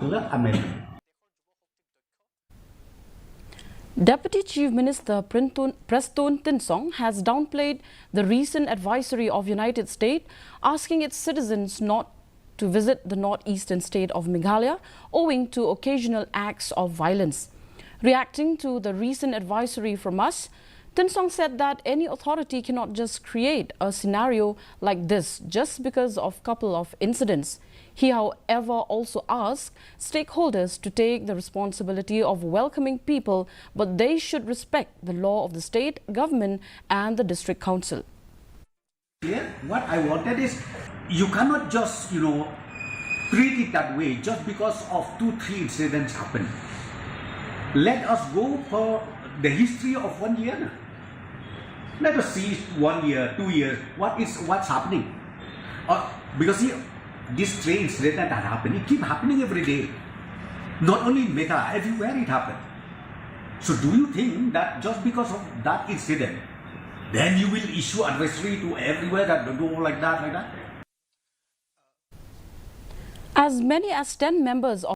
amendment. Deputy Chief Minister Preston Tinsong has downplayed the recent advisory of United States asking its citizens not to visit the northeastern state of Meghalaya owing to occasional acts of violence. Reacting to the recent advisory from us, Tinsong said that any authority cannot just create a scenario like this just because of a couple of incidents. He, however, also asked stakeholders to take the responsibility of welcoming people, but they should respect the law of the state government and the district council. What I wanted is, you cannot just, treat it that way just because of 2-3 incidents happen. Let us go for the history of 1 year. Let us see 1 year, 2 years, what's happening. Because these strange incidents that happen, it keep happening every day. Not only in Meghalaya, everywhere it happens. So do you think that just because of that incident, then you will issue advisory to everywhere that don't go like that? As many as 10 members of